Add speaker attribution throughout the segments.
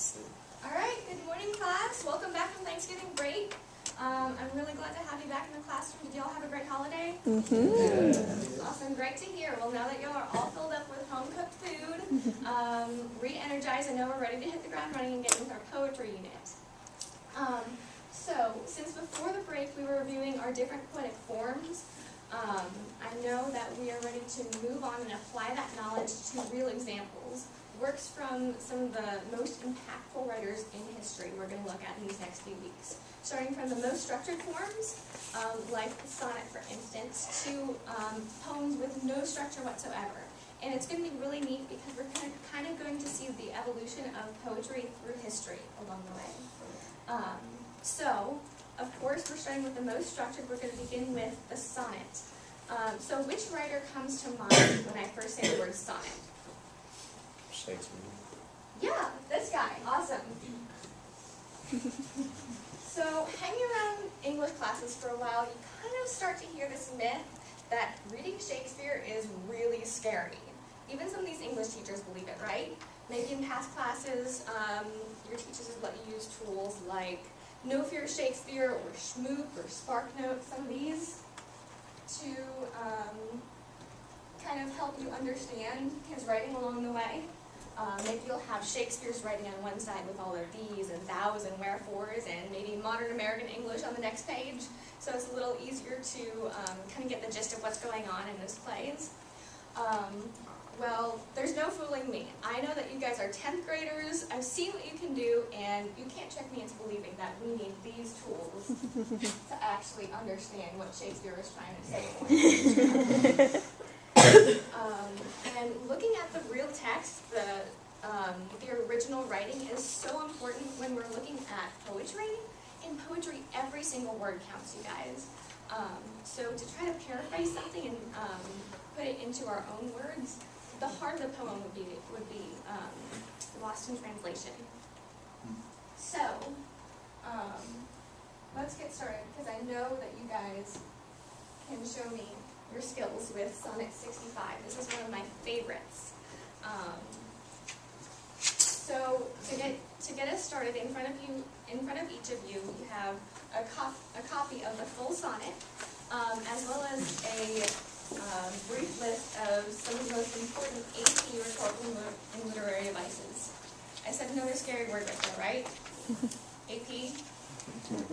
Speaker 1: All right, good morning, class. Welcome back from Thanksgiving break. I'm really glad to have you back in the classroom. Did y'all have a great holiday? Awesome, great to hear. Well, now that y'all are all filled up with home-cooked food, re-energized, I know we're ready to hit the ground running and get into our poetry unit. So, since before the break we were reviewing our different poetic forms, I know that we are ready to move on and apply that knowledge to real examples. Works from some of the most impactful writers in history we're going to look at in these next few weeks. Starting from the most structured forms, like the sonnet for instance, to poems with no structure whatsoever. And it's going to be really neat because we're kind of going to see the evolution of poetry through history along the way. So, of course, we're starting with the most structured. We're going to begin with the sonnet. So which writer comes to mind when I first say the word sonnet?
Speaker 2: Shakespeare.
Speaker 1: Yeah, this guy. Awesome. So, hanging around English classes for a while, you kind of start to hear this myth that reading Shakespeare is really scary. Even some of these English teachers believe it, right? Maybe in past classes, your teachers have let you use tools like No Fear Shakespeare or Schmoop or SparkNote, some of these, to kind of help you understand his writing along the way. Maybe you'll have Shakespeare's writing on one side with all their these and thous and wherefores, and maybe modern American English on the next page, so it's a little easier to kind of get the gist of what's going on in those plays. Well, there's no fooling me. I know that you guys are 10th graders, I've seen what you can do, and you can't trick me into believing that we need these tools to actually understand what Shakespeare is trying to say. And looking at the real text, the original writing is so important when we're looking at poetry. In poetry, every single word counts, you guys. So to try to paraphrase something and put it into our own words, the heart of the poem would be lost in translation. So let's get started, because I know that you guys can show me your skills with Sonnet 65. This is one of my favorites. So to get us started, in front of each of you, you have a copy of the full sonnet, as well as a brief list of some of the most important AP rhetorical and literary devices. I said another scary word right there, right? AP.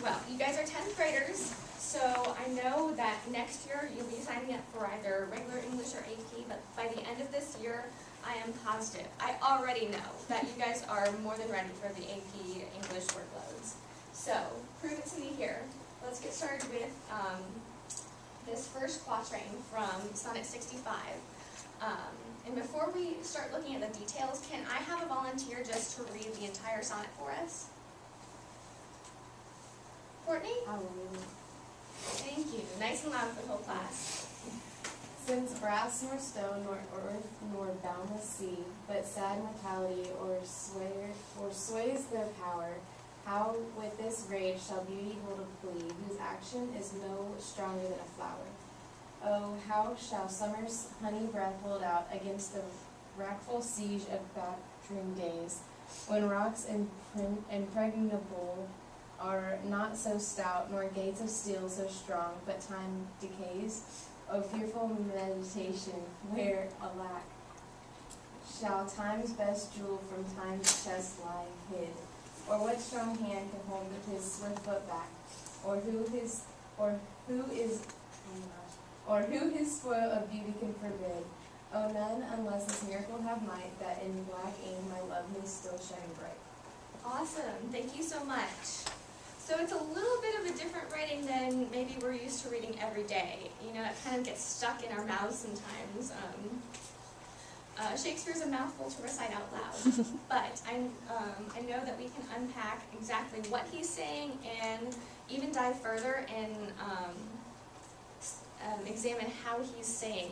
Speaker 1: Well, you guys are 10th graders. So I know that next year you'll be signing up for either regular English or AP, but by the end of this year, I am positive. I already know that you guys are more than ready for the AP English workloads. So, prove it to me here. Let's get started with this first quatrain from Sonnet 65. And before we start looking at the details, can I have a volunteer just to read the entire sonnet for us? Courtney?
Speaker 3: I will read it.
Speaker 1: Thank you. Nice and loud for the whole class.
Speaker 3: Since brass nor stone nor earth nor boundless sea, but sad mortality sways their power, how with this rage shall beauty hold a plea, whose action is no stronger than a flower? Oh, how shall summer's honey breath hold out against the wrackful siege of battering days, when rocks impregnable are not so stout, nor gates of steel so strong, but time decays? O fearful meditation, where, alack, shall time's best jewel from time's chest lie hid? Or what strong hand can hold with his swift foot back? Or who his spoil of beauty can forbid? Oh, none, unless this miracle have might, that in black aim my love may still shine bright.
Speaker 1: Awesome. Thank you so much. So it's a little bit of a different writing than maybe we're used to reading every day. You know, it kind of gets stuck in our mouths sometimes. Shakespeare's a mouthful to recite out loud, but I know that we can unpack exactly what he's saying and even dive further and examine how he's saying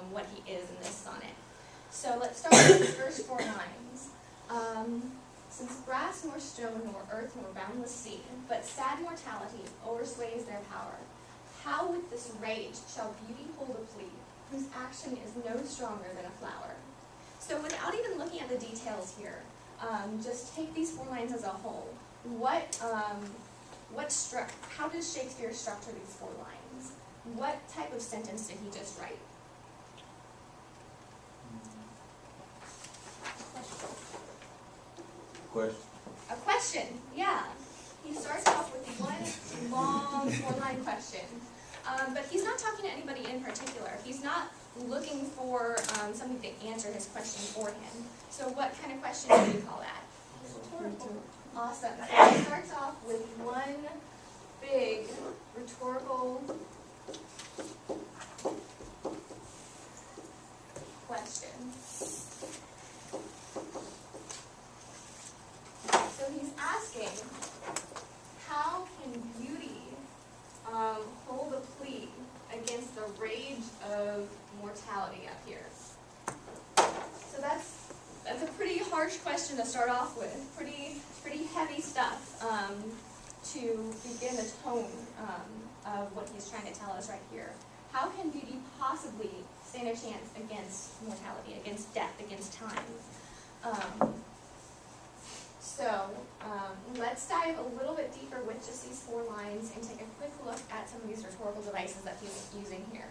Speaker 1: what he is in this sonnet. So let's start with the first 4 lines. Since brass nor stone nor earth nor boundless sea, but sad mortality o'ersways their power, how with this rage shall beauty hold a plea, whose action is no stronger than a flower? So without even looking at the details here, just take these 4 lines as a whole. How does Shakespeare structure these 4 lines? What type of sentence did he just write?
Speaker 2: Question.
Speaker 1: A question, yeah. He starts off with one long 4-line question. But he's not talking to anybody in particular. He's not looking for somebody to answer his question for him. So what kind of question do you call that? Rhetorical. Awesome. So he starts off with one big rhetorical question. So he's asking, how can beauty hold a plea against the rage of mortality up here? So that's a pretty harsh question to start off with. Pretty heavy stuff to begin the tone of what he's trying to tell us right here. How can beauty possibly stand a chance against mortality, against death, against time? So let's dive a little bit deeper with just these 4 lines and take a quick look at some of these rhetorical devices that he's using here.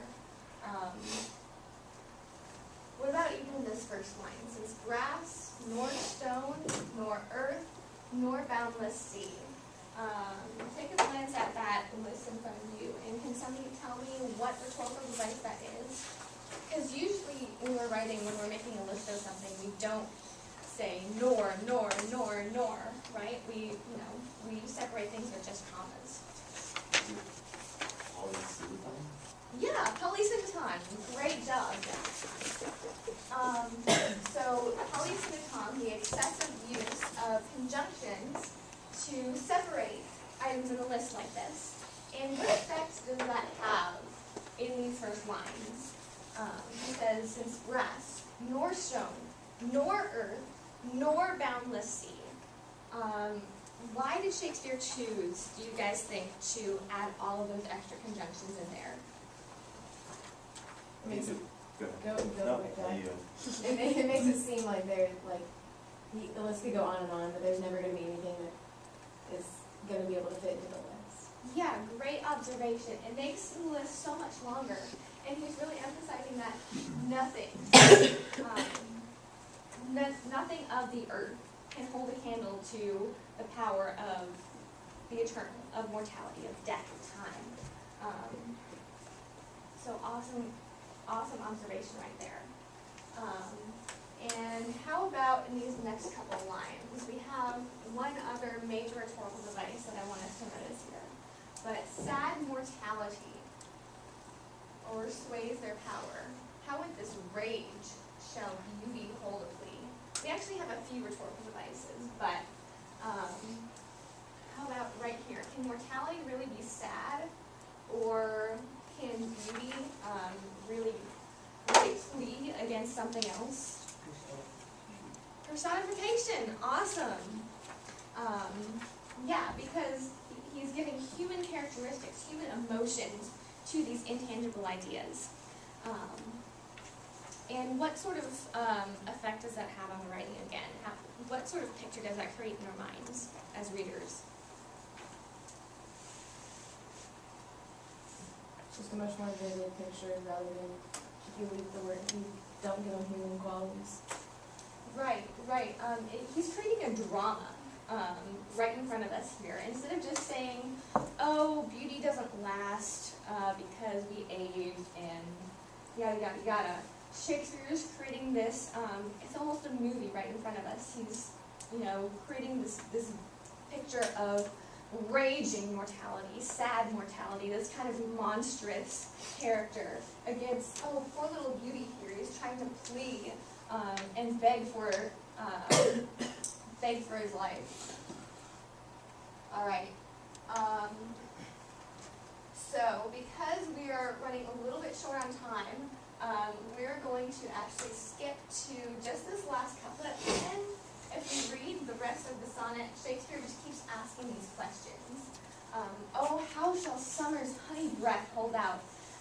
Speaker 1: What about even this first line? Since grass, nor stone, nor earth, nor boundless sea. Take a glance at that list in front of you, and can somebody tell me what rhetorical device that is? Because usually when we're making a list of something, we don't say nor, right? We separate things with just commas. Yeah, polysyndeton. Great job. So polysyndeton, the excessive use of conjunctions to separate items in a list like this. And what effect does that have in these first lines? He says, since grass, nor stone, nor earth, nor boundless sea. Why did Shakespeare choose, do you guys think, to add all of those extra conjunctions in there?
Speaker 3: It makes it
Speaker 2: Go.
Speaker 3: go
Speaker 2: No,
Speaker 3: with that.
Speaker 2: you.
Speaker 3: It makes it seem like the list could go on and on, but there's never going to be anything that is going to be able to fit into the list.
Speaker 1: Yeah, great observation. It makes the list so much longer, and he's really emphasizing that nothing, nothing of the earth can hold a candle to the power of the eternal, of mortality, of death, of time. So awesome observation right there. And how about in these next couple lines? We have one other major rhetorical device that I want us to notice here. But sad mortality o'ersways their power. How with this rage shall beauty hold a plea? We actually have a few rhetorical devices, but how about right here? Can mortality really be sad, or can beauty really plea against something else? Personification, awesome. Yeah, because he's giving human characteristics, human emotions to these intangible ideas. And what sort of effect does that have on the writing again? What sort of picture does that create in our minds as readers?
Speaker 3: It's just a much more vivid picture rather than if you leave the word, you don't give them human qualities.
Speaker 1: Right. He's creating a drama right in front of us here. Instead of just saying, oh, beauty doesn't last because we age and yada, yada. Shakespeare's creating this, it's almost a movie right in front of us. He's, creating this picture of raging mortality, sad mortality, this kind of monstrous character against, oh, poor little beauty here. He's trying to plea and beg for his life. All right. So because we are running a little bit short on time, we're going to actually skip to just this last couplet, and if we read the rest of the sonnet, Shakespeare just keeps asking these questions. Oh, how shall summer's honey breath hold out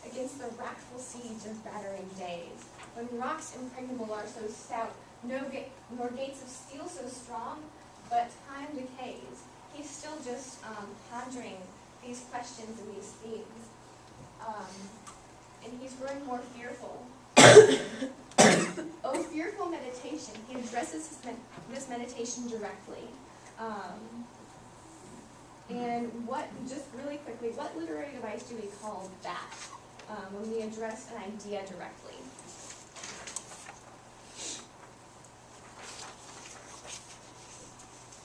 Speaker 1: against the wrathful siege of battering days, when rocks impregnable are so stout, nor gates of steel so strong, but time decays. He's still just pondering these questions and these themes. And he's growing more fearful. Oh, fearful meditation. He addresses this meditation directly. And just really quickly, what literary device do we call that when we address an idea directly?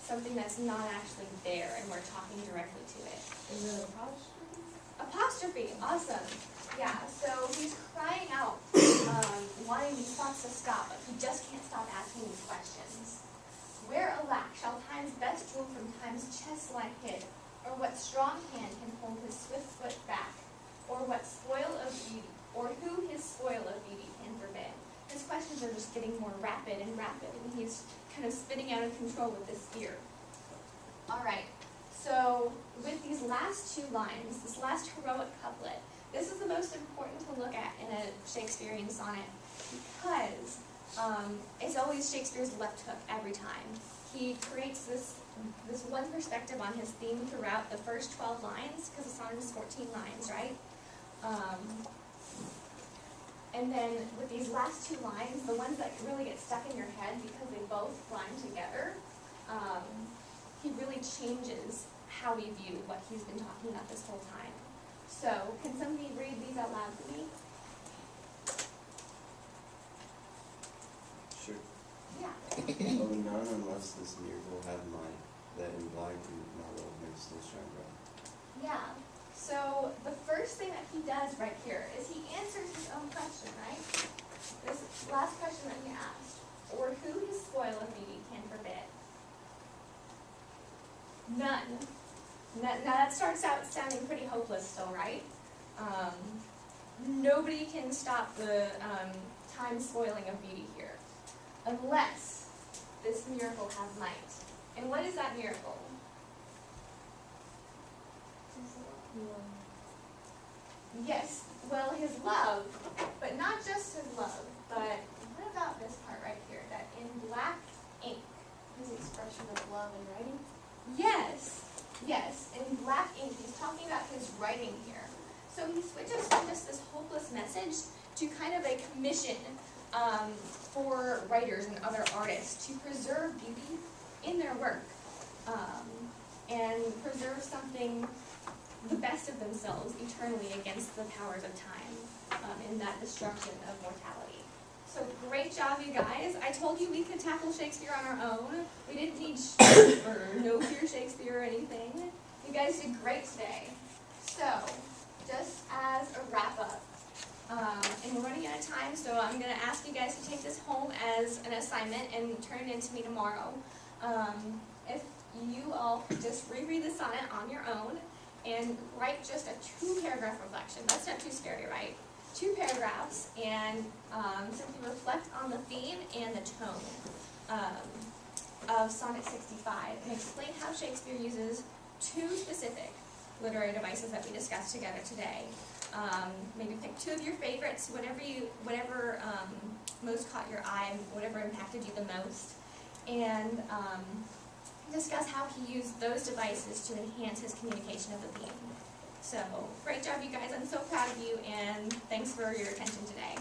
Speaker 1: Something that's not actually there and we're talking directly to it.
Speaker 3: Is it apostrophe?
Speaker 1: Apostrophe, awesome. Yeah, so he's crying out, wanting these thoughts to stop, but he just can't stop asking these questions. Where, alack, shall time's best rule from time's chest lie hid? Or what strong hand can hold his swift foot back? Or what spoil of beauty, or who his spoil of beauty can forbid? His questions are just getting more rapid, and he's kind of spinning out of control with this fear. All right, so with these last two lines, this last heroic couplet, this is the most important to look at in a Shakespearean sonnet because it's always Shakespeare's left hook every time. He creates this one perspective on his theme throughout the first 12 lines, because the sonnet is 14 lines, right? And then with these last two lines, the ones that really get stuck in your head because they both rhyme together, he really changes how we view what he's been talking about this whole time. So, can somebody read these out loud for me?
Speaker 2: Sure.
Speaker 1: Yeah.
Speaker 4: Oh, none unless this miracle have might, that in blind truth my love may still shine bright.
Speaker 1: Yeah. So the first thing that he does right here is he answers his own question, right? This last question that he asked, or who his spoil of beauty can forbid? None. Now that starts out sounding pretty hopeless still, right? Nobody can stop the time spoiling of beauty here, unless this miracle has might. And what is that miracle? Yes, well, his love, but not just his love, but what about this part right here, that in black ink?
Speaker 3: His expression of love in writing?
Speaker 1: Yes, in black ink, he's talking about his writing here. So he switches from just this hopeless message to kind of a commission for writers and other artists to preserve beauty in their work and preserve something, the best of themselves, eternally against the powers of time in that destruction of mortality. So great job, you guys. I told you we could tackle Shakespeare on our own. We didn't need or no fear Shakespeare or anything. You guys did great today. So, just as a wrap up, and we're running out of time, so I'm going to ask you guys to take this home as an assignment and turn it in to me tomorrow. If you all could just reread the sonnet on your own and write just a 2-paragraph reflection. That's not too scary, right? 2 paragraphs, and simply reflect on the theme and the tone of Sonnet 65 and explain how Shakespeare uses 2 specific literary devices that we discussed together today. Maybe pick 2 of your favorites, whatever most caught your eye, whatever impacted you the most, and discuss how he used those devices to enhance his communication of the theme. So, great job, you guys. I'm so proud of you, and thanks for your attention today.